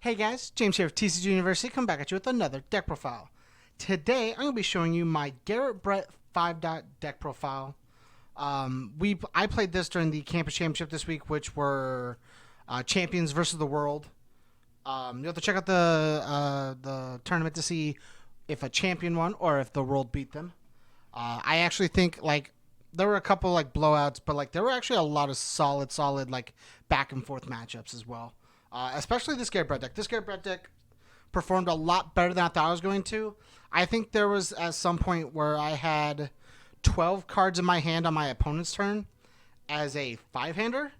Hey guys, James here of TCG University, come back at you with another deck profile. Today, I'm going to be showing you my Garett Brett 5-dot deck profile. I played this during the Campus Championship this week, which were Champions versus the World. You'll have to check out the tournament to see if a champion won or if the world beat them. I actually think there were a couple blowouts, but there were actually a lot of solid back and forth matchups as well. Especially this Garett Brett deck. This Garett Brett deck performed a lot better than I thought I was going to. I think there was at some point where I had 12 cards in my hand on my opponent's turn as a 5-hander.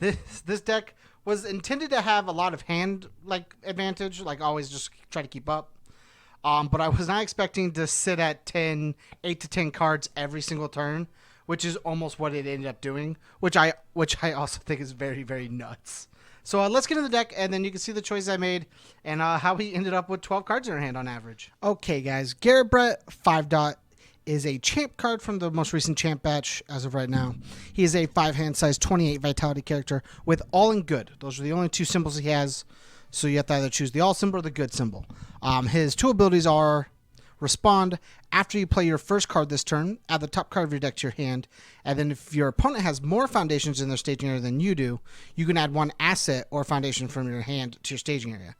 This deck was intended to have a lot of hand advantage, always just try to keep up. But I was not expecting to sit at 8 to 10 cards every single turn, which is almost what it ended up doing, which I also think is very, very nuts. So let's get into the deck, and then you can see the choices I made and how we ended up with 12 cards in our hand on average. Okay, guys, Garett Brett 5-dot is a champ card from the most recent champ batch as of right now. He is a 5-hand size 28 vitality character with all in good. Those are the only two symbols he has, so you have to either choose the all symbol or the good symbol. His two abilities are respond after you play your first card this turn, add the top card of your deck to your hand, and then if your opponent has more foundations in their staging area than you do, you can add one asset or foundation from your hand to your staging area.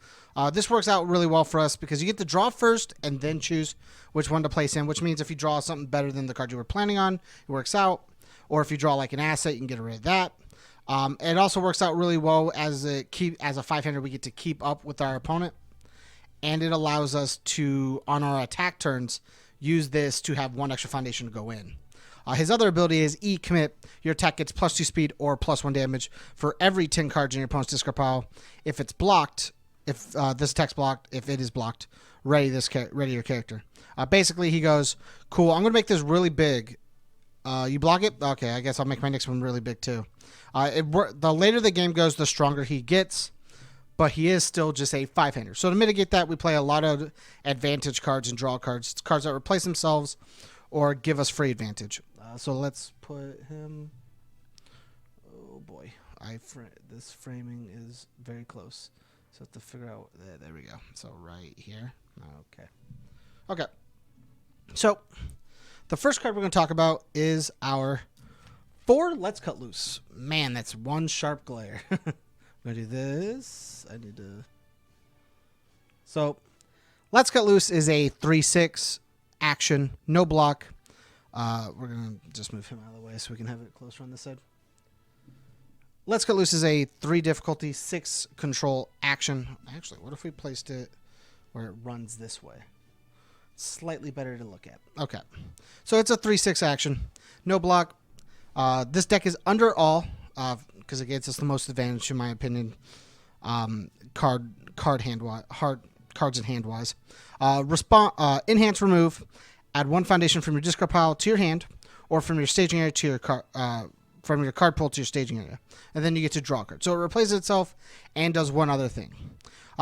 This works out really well for us because you get to draw first and then choose which one to place in, which means if you draw something better than the card you were planning on, it works out. Or if you draw an asset, you can get rid of that. It also works out really well as a 5-hander. We get to keep up with our opponent, and it allows us to, on our attack turns, use this to have one extra foundation to go in. His other ability is E-commit. Your attack gets +2 speed or +1 damage for every 10 cards in your opponent's discard pile. If it's blocked, if this attack's blocked, if it is blocked, ready your character. Basically, he goes, cool, I'm going to make this really big. You block it? Okay, I guess I'll make my next one really big too. The later the game goes, the stronger he gets, but he is still just a 5-hander. So to mitigate that, we play a lot of advantage cards and draw cards. It's cards that replace themselves or give us free advantage. So let's put him... Oh boy, this framing is very close. So I have to figure out... There we go. So right here. Okay. So the first card we're going to talk about is our 4 Let's Cut Loose. Man, that's one sharp glare. I'm going to do this. So, Let's Cut Loose is a 3/6 action, no block. We're going to just move him out of the way so we can have it closer on this side. Let's Cut Loose is a 3 difficulty, 6 control action. Actually, what if we placed it where it runs this way? Slightly better to look at. Okay. So it's a 3/6 action, no block. This deck is under all, because it gets us the most advantage, in my opinion, cards in hand wise. Enhance, remove, add 1 foundation from your discard pile to your hand, or from your staging area to your from your card pool to your staging area, and then you get to draw a card. So it replaces itself and does one other thing.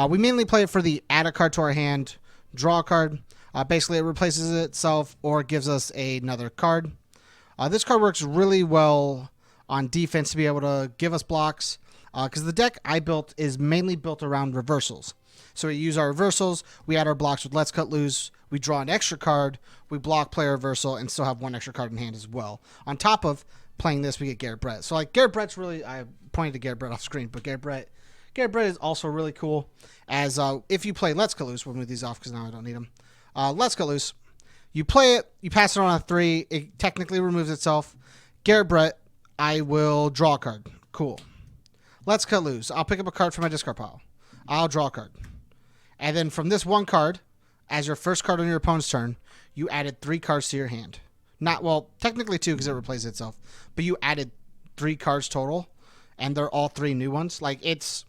We mainly play it for the add a card to our hand, draw a card. Basically, it replaces itself or gives us another card. This card works really well on defense to be able to give us blocks, because the deck I built is mainly built around reversals. So we use our reversals, we add our blocks with Let's Cut Loose, we draw an extra card, we block, play a reversal, and still have 1 extra card in hand as well. On top of playing this, we get Garett Brett. So Garett Brett's really, I pointed to Garett Brett off screen, but Garett Brett is also really cool, as if you play Let's Cut Loose, we'll move these off because now I don't need them. Let's Cut Loose. You play it, you pass it on a 3, it technically removes itself. Garett Brett, I will draw a card. Cool. Let's Cut Loose. I'll pick up a card from my discard pile. I'll draw a card. And then from this one card, as your first card on your opponent's turn, you added 3 cards to your hand. Technically 2 because it replaces itself. But you added 3 cards total, and they're all 3 new ones. It's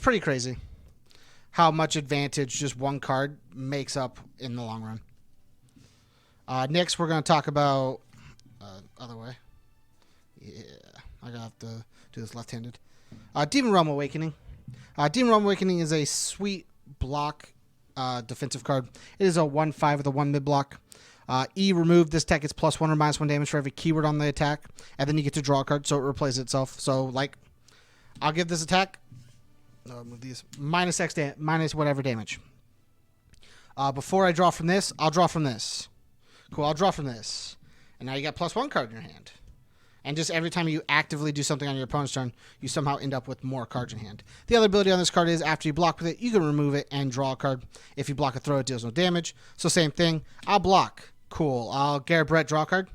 pretty crazy how much advantage just 1 card makes up in the long run. Next, we're going to talk about... other way. Yeah, I gotta have to do this left-handed. Demon Realm Awakening. Demon Realm Awakening is a sweet block defensive card. It is a 1/5 with a 1 mid block. E remove. This deck gets +1 or -1 damage for every keyword on the attack, and then you get to draw a card, so it replaces itself. So I'll give this attack. move these. Minus X minus whatever damage. Before I draw from this, I'll draw from this. Cool, I'll draw from this. And now you got +1 card in your hand. And just every time you actively do something on your opponent's turn, you somehow end up with more cards in hand. The other ability on this card is after you block with it, you can remove it and draw a card. If you block a throw, it deals no damage. So same thing. I'll block. Cool. I'll Garett, draw a card.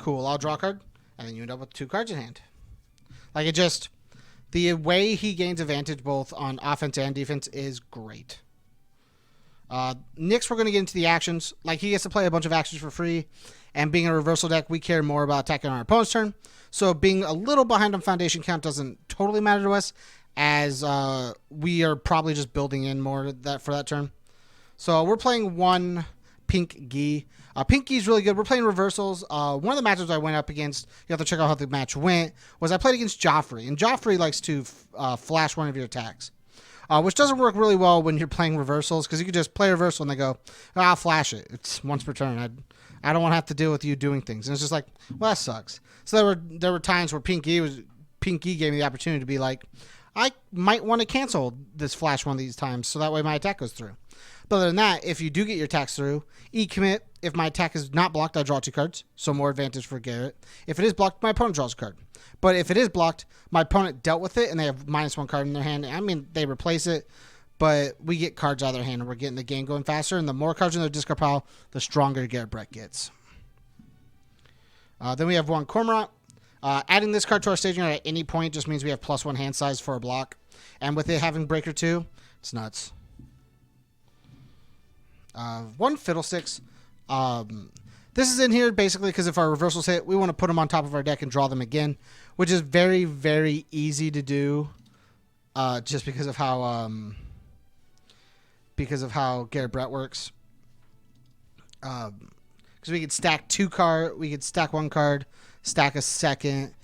Cool. I'll draw a card. And then you end up with 2 cards in hand. Like it just... The way he gains advantage both on offense and defense is great. Next, we're going to get into the actions. Like, he gets to play a bunch of actions for free. And being a reversal deck, we care more about attacking on our opponent's turn. So being a little behind on foundation count doesn't totally matter to us, as we are probably just building in more for that turn. So we're playing 1 Pink Gi. Pink Gi is really good. We're playing reversals. One of the matchups I went up against, you have to check out how the match went, was I played against Joffrey. And Joffrey likes to flash one of your attacks. Which doesn't work really well when you're playing reversals, because you can just play reversal and they go, I'll flash it. It's once per turn. I don't want to have to deal with you doing things. And it's just like, well, that sucks. So there were times where Pink Gi gave me the opportunity to be like, I might want to cancel this flash one of these times so that way my attack goes through. But other than that, if you do get your attacks through, commit. If my attack is not blocked, I draw 2 cards. So more advantage for Garett. If it is blocked, my opponent draws a card. But if it is blocked, my opponent dealt with it and they have -1 card in their hand. I mean, they replace it, but we get cards out of their hand and we're getting the game going faster. And the more cards in their discard pile, the stronger Garett gets. Then we have 1 Cormorant. Adding this card to our staging at any point just means we have +1 hand size for a block. And with it having Breaker 2, it's nuts. 1 Fiddlesticks. This is in here basically because if our reversals hit, we want to put them on top of our deck and draw them again, which is very, very easy to do, just because of how Garett works. Because we could stack 2 cards, we could stack 1 card, stack a second,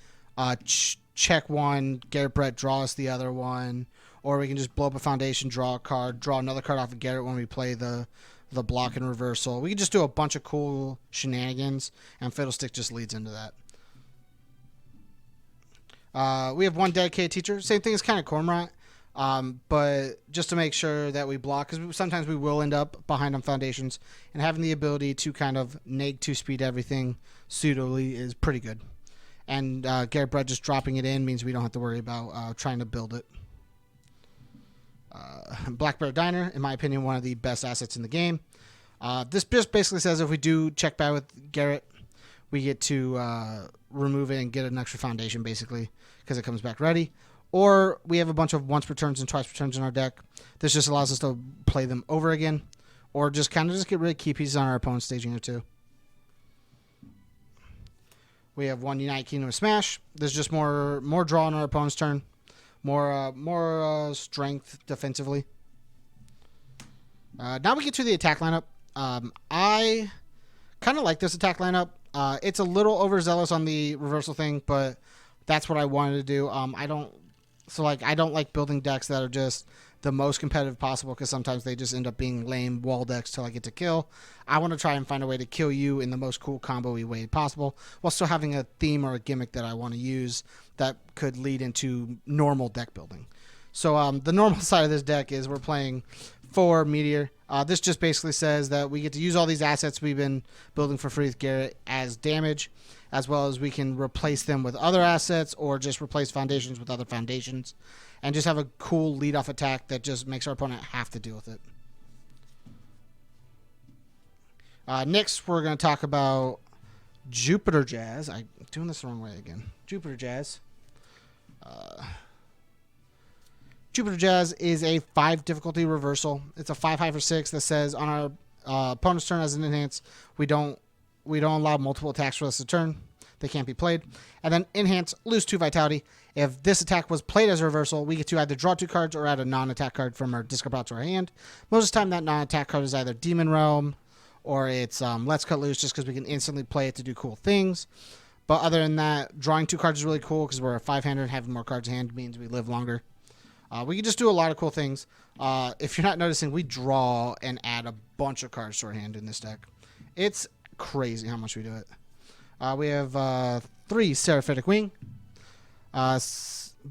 check 1, Garett draw us the other one, or we can just blow up a foundation, draw a card, draw another card off of Garett when we play the block and reversal. We can just do a bunch of cool shenanigans, and Fiddlestick just leads into that. We have 1 Dedicated Teacher. Same thing as kind of Cormorant, but just to make sure that we block, because sometimes we will end up behind on foundations, and having the ability to kind of neg 2 speed everything pseudily is pretty good. And Garett just dropping it in means we don't have to worry about trying to build it. Black Bear Diner, in my opinion, one of the best assets in the game. This just basically says if we do check back with Garett, we get to remove it and get an extra foundation, basically, because it comes back ready. Or we have a bunch of once per turns and twice per turns in our deck. This just allows us to play them over again, or just kind of just get rid of key pieces on our opponent's staging or 2. We have 1 United Kingdom of Smash. There's just more draw on our opponent's turn. More strength defensively. Now we get to the attack lineup. I kind of like this attack lineup. It's a little overzealous on the reversal thing, but that's what I wanted to do. I don't like building decks that are just the most competitive possible, because sometimes they just end up being lame wall decks till I get to kill. I want to try and find a way to kill you in the most cool combo-y way possible, while still having a theme or a gimmick that I want to use that could lead into normal deck building. So the normal side of this deck is we're playing 4 Meteor. This just basically says that we get to use all these assets we've been building for free with Garett as damage, as well as we can replace them with other assets or just replace foundations with other foundations, and just have a cool lead-off attack that just makes our opponent have to deal with it. Next, we're going to talk about Jupiter Jazz. I'm doing this the wrong way again. Jupiter Jazz. Jupiter Jazz is a 5 difficulty reversal. It's a 5 high for 6 that says on our opponent's turn as an enhance, we don't allow multiple attacks for us to turn. They can't be played. And then enhance, lose 2 vitality. If this attack was played as a reversal, we get to either draw 2 cards or add a non-attack card from our discard pile to our hand. Most of the time, that non-attack card is either Demon Realm or it's Let's Cut Loose, just because we can instantly play it to do cool things. But other than that, drawing 2 cards is really cool because we're a 5-hander and having more cards in hand means we live longer. We can just do a lot of cool things. If you're not noticing, we draw and add a bunch of cards to our hand in this deck. It's crazy how much we do it. We have 3 Seraphitic Wing.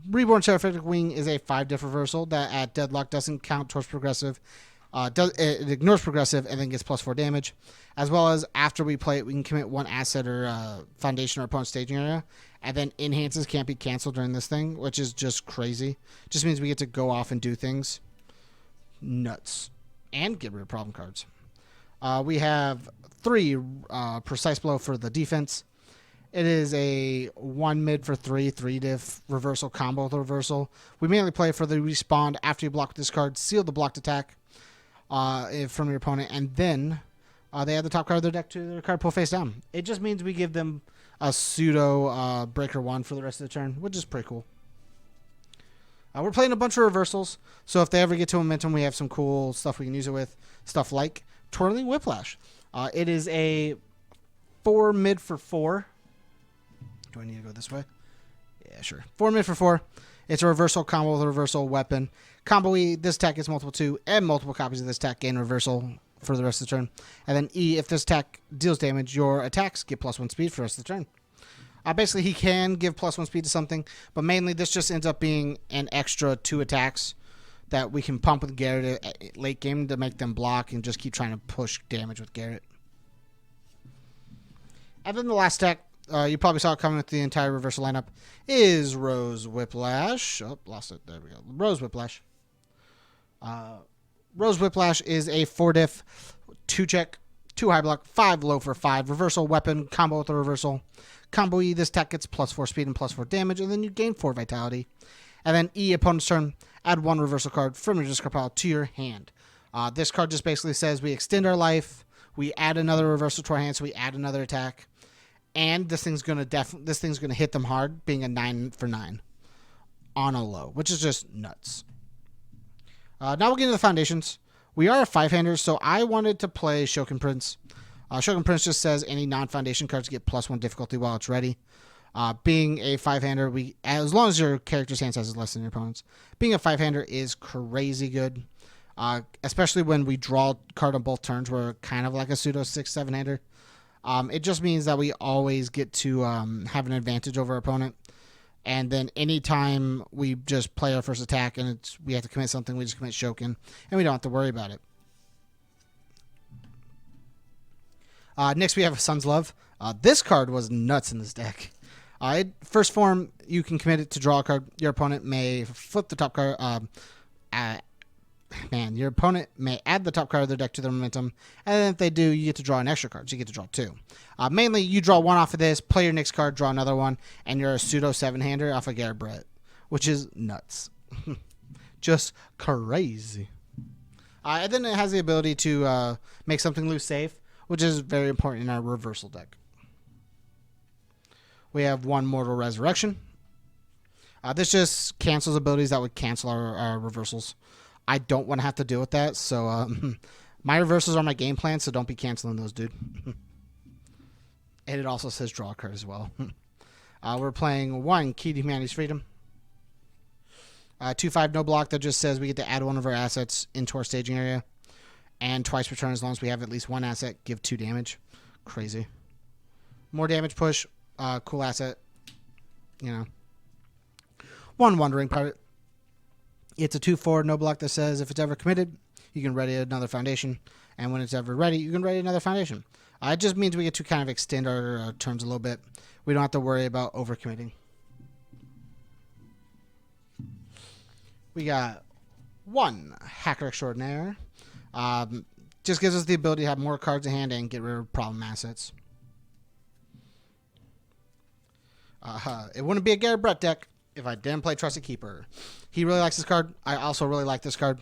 Reborn Seraphic Wing is a 5-diff reversal that at deadlock doesn't count towards progressive. It ignores progressive and then gets +4 damage. As well as after we play it, we can commit 1 asset or foundation or opponent's staging area. And then enhances can't be canceled during this thing, which is just crazy. Just means we get to go off and do things. Nuts. And get rid of problem cards. We have 3 Precise Blow for the defense. It is a 1 mid for 3 diff reversal combo with a reversal. We mainly play for the respawn after you block this card, seal the blocked attack from your opponent, and then they add the top card of their deck to their card pool face down. It just means we give them a pseudo breaker 1 for the rest of the turn, which is pretty cool. We're playing a bunch of reversals, so if they ever get to momentum, we have some cool stuff we can use it with. Stuff like Twirling Whiplash. It is a 4 mid for 4. Do I need to go this way? Yeah, sure. 4 mid for 4. It's a reversal combo with a reversal weapon. Combo E, this attack gets multiple 2, and multiple copies of this attack gain reversal for the rest of the turn. And then E, if this attack deals damage, your attacks get +1 speed for the rest of the turn. Basically, he can give +1 speed to something, but mainly this just ends up being an extra 2 attacks that we can pump with Garett at late game to make them block and just keep trying to push damage with Garett. And then the last attack, you probably saw it coming with the entire reversal lineup, is Rose Whiplash. Oh, lost it. There we go. Rose Whiplash. Rose Whiplash is a 4-diff, 2-check, 2 high block, 5 low for 5, reversal weapon, combo with a reversal. Combo E, this attack gets +4 speed and +4 damage, and then you gain 4 vitality. And then E, opponent's turn, add 1 reversal card from your discard pile to your hand. This card just basically says we extend our life, we add another reversal to our hand, so we add another attack. And this thing's gonna hit them hard, being a 9 for 9 on a low, which is just nuts. Now we'll get into the foundations. We are a 5-hander, so I wanted to play Shogun Prince. Shogun Prince just says any non-foundation cards get +1 difficulty while it's ready. Being a 5-hander, as long as your character's hand size is less than your opponent's, being a 5-hander is crazy good. Especially when we draw a card on both turns, we're kind of like a pseudo 6-7-hander. It just means that we always get to have an advantage over our opponent. And then anytime we just play our first attack and we have to commit something, we just commit Shogun, and we don't have to worry about it. Next, we have Sun's Love. This card was nuts in this deck. First form, you can commit it to draw a card. Your opponent may flip the top card. Your opponent may add the top card of their deck to their momentum, and then if they do, you get to draw an extra card. So you get to draw 2. Mainly, you draw 1 off of this, play your next card, draw another one, and you're a pseudo 7-hander off of Garett, which is nuts. Just crazy. And then it has the ability to make something loose safe, which is very important in our reversal deck. We have 1 Mortal Resurrection. This just cancels abilities that would cancel our reversals. I don't want to have to deal with that, so my reversals are my game plan, so don't be canceling those, dude. And it also says draw a card as well. We're playing 1 Key to Humanity's Freedom. 2/5 no block that just says we get to add 1 of our assets into our staging area. And twice per turn as long as we have at least 1 asset, give 2 damage. Crazy. More damage push, cool asset. 1 Wandering Pirate. It's a 2/4 no block that says if it's ever committed, you can ready another foundation. And when it's ever ready, you can ready another foundation. It just means we get to kind of extend our turns a little bit. We don't have to worry about overcommitting. We got 1 Hacker Extraordinaire. Just gives us the ability to have more cards in hand and get rid of problem assets. It wouldn't be a Garett deck if I didn't play Trusted Keeper. He really likes this card. I also really like this card.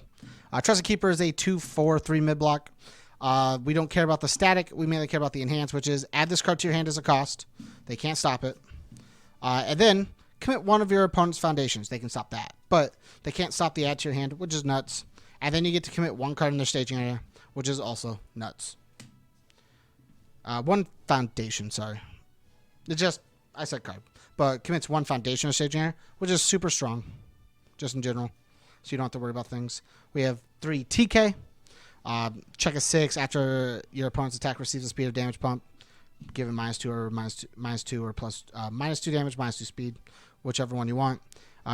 Trusted Keeper is a 2/4/3 mid block. We don't care about the static. We mainly care about the enhance, which is add this card to your hand as a cost. They can't stop it. And then commit 1 of your opponent's foundations. They can stop that. But they can't stop the add to your hand, which is nuts. And then you get to commit 1 card in their staging area, which is also nuts. 1 foundation, sorry. I said card. But commits 1 foundation in staging area, which is super strong, just in general. So you don't have to worry about things. We have 3 TK. Check a 6 after your opponent's attack receives a speed of damage pump. Give it -2 or -2 or plus -2 damage, -2 speed, whichever one you want.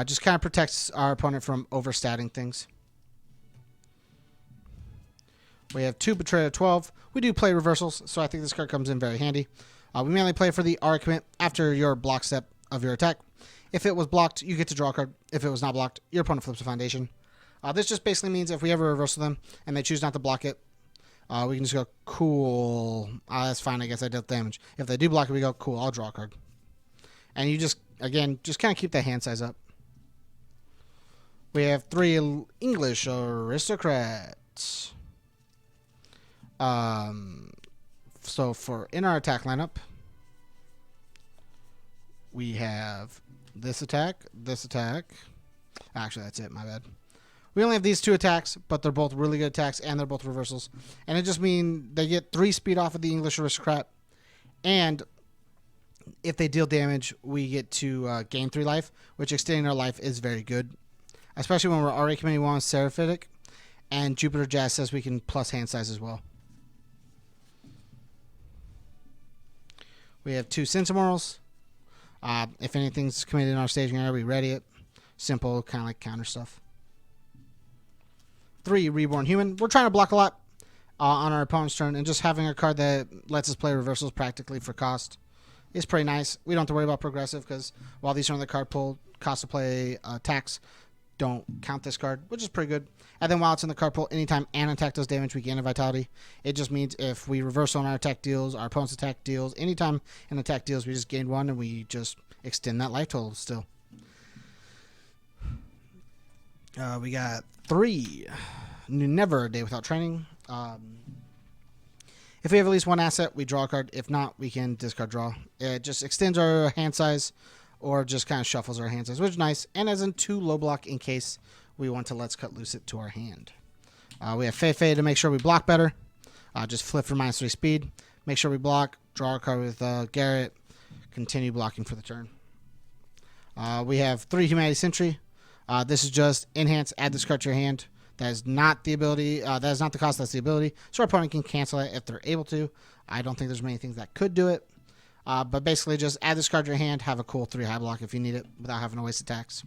Just kind of protects our opponent from overstatting things. We have 2 Betrayal 12. We do play reversals, so I think this card comes in very handy. We mainly play for the argument after your block step of your attack. If it was blocked, you get to draw a card. If it was not blocked, your opponent flips a foundation. This just basically means if we ever reversal them and they choose not to block it, we can just go, cool. That's fine, I guess I dealt damage. If they do block it, we go, cool, I'll draw a card. And you just, again, just kind of keep the hand size up. We have 3 English aristocrats. So for in our attack lineup, we have this attack. Actually, that's it. My bad. We only have these 2 attacks, but they're both really good attacks, and they're both reversals. And it just means they get 3 speed off of the English aristocrat, and if they deal damage, we get to gain 3 life, which extending our life is very good, especially when we're already committing 1 with Seraphitic, and Jupiter Jazz says we can plus hand size as well. We have 2 Sensimorals. If anything's committed in our staging area, we ready it. Simple, kind of like counter stuff. 3 Reborn Human. We're trying to block a lot on our opponent's turn, and just having a card that lets us play reversals practically for cost is pretty nice. We don't have to worry about progressive because while these are on the card pool, cost to play attacks don't count this card, which is pretty good. And then while it's in the card pool, anytime an attack does damage, we gain a vitality. It just means if we reverse on our attack deals, our opponent's attack deals, anytime an attack deals, we just gain 1 and we just extend that life total still. We got 3 Never a Day Without Training. If we have at least 1 asset, we draw a card. If not, we can discard draw. It just extends our hand size or just kind of shuffles our hand size, which is nice. And as in 2 low block in case we want to Let's Cut Loose it to our hand. We have Fei to make sure we block better. Just flip for -3 speed. Make sure we block. Draw a card with Garett. Continue blocking for the turn. We have 3 Humanity Sentry. This is just enhance, add this card to your hand. That is not the ability. That is not the cost. That's the ability. So our opponent can cancel it if they're able to. I don't think there's many things that could do it. But basically just add this card to your hand. Have a cool 3 high block if you need it without having to waste attacks.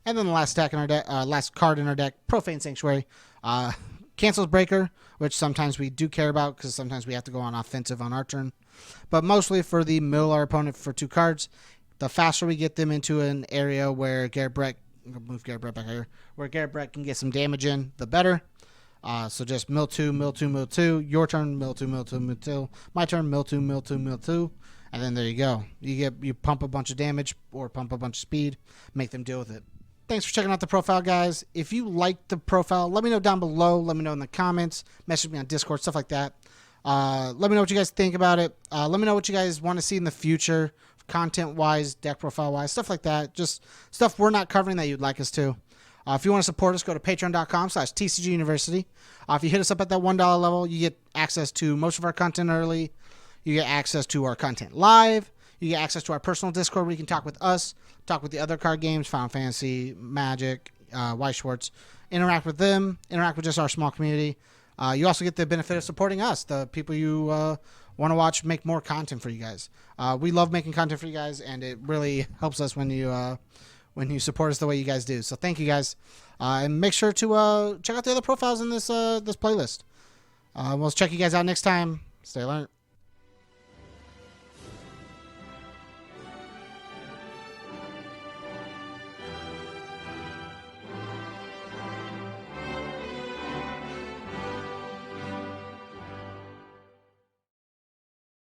And then the last attack in our deck, last card in our deck, Profane Sanctuary. Cancels Breaker, which sometimes we do care about because sometimes we have to go on offensive on our turn. But mostly for the middle our opponent for 2 cards. The faster we get them into an area where Garett back here, where Garett can get some damage in, the better. So just mill 2, mill 2, mill 2. Your turn, mill 2, mill 2, mill 2. My turn, mill 2, mill 2, mill 2. And then there you go. You pump a bunch of damage or pump a bunch of speed, make them deal with it. Thanks for checking out the profile, guys. If you like the profile, let me know down below. Let me know in the comments. Message me on Discord, stuff like that. Let me know what you guys think about it. Let me know what you guys want to see in the future, content-wise, deck profile-wise, stuff like that. Just stuff we're not covering that you'd like us to. If you want to support us, go to patreon.com/TCGUniversity. If you hit us up at that $1 level, you get access to most of our content early. You get access to our content live. You get access to our personal Discord where you can talk with us, talk with the other card games, Final Fantasy, Magic, White Schwartz. Interact with them, interact with just our small community. You also get the benefit of supporting us, the people you want to watch make more content for you guys. We love making content for you guys, and it really helps us when you support us the way you guys do. So thank you guys, and make sure to check out the other profiles in this this playlist. We'll check you guys out next time. Stay alert.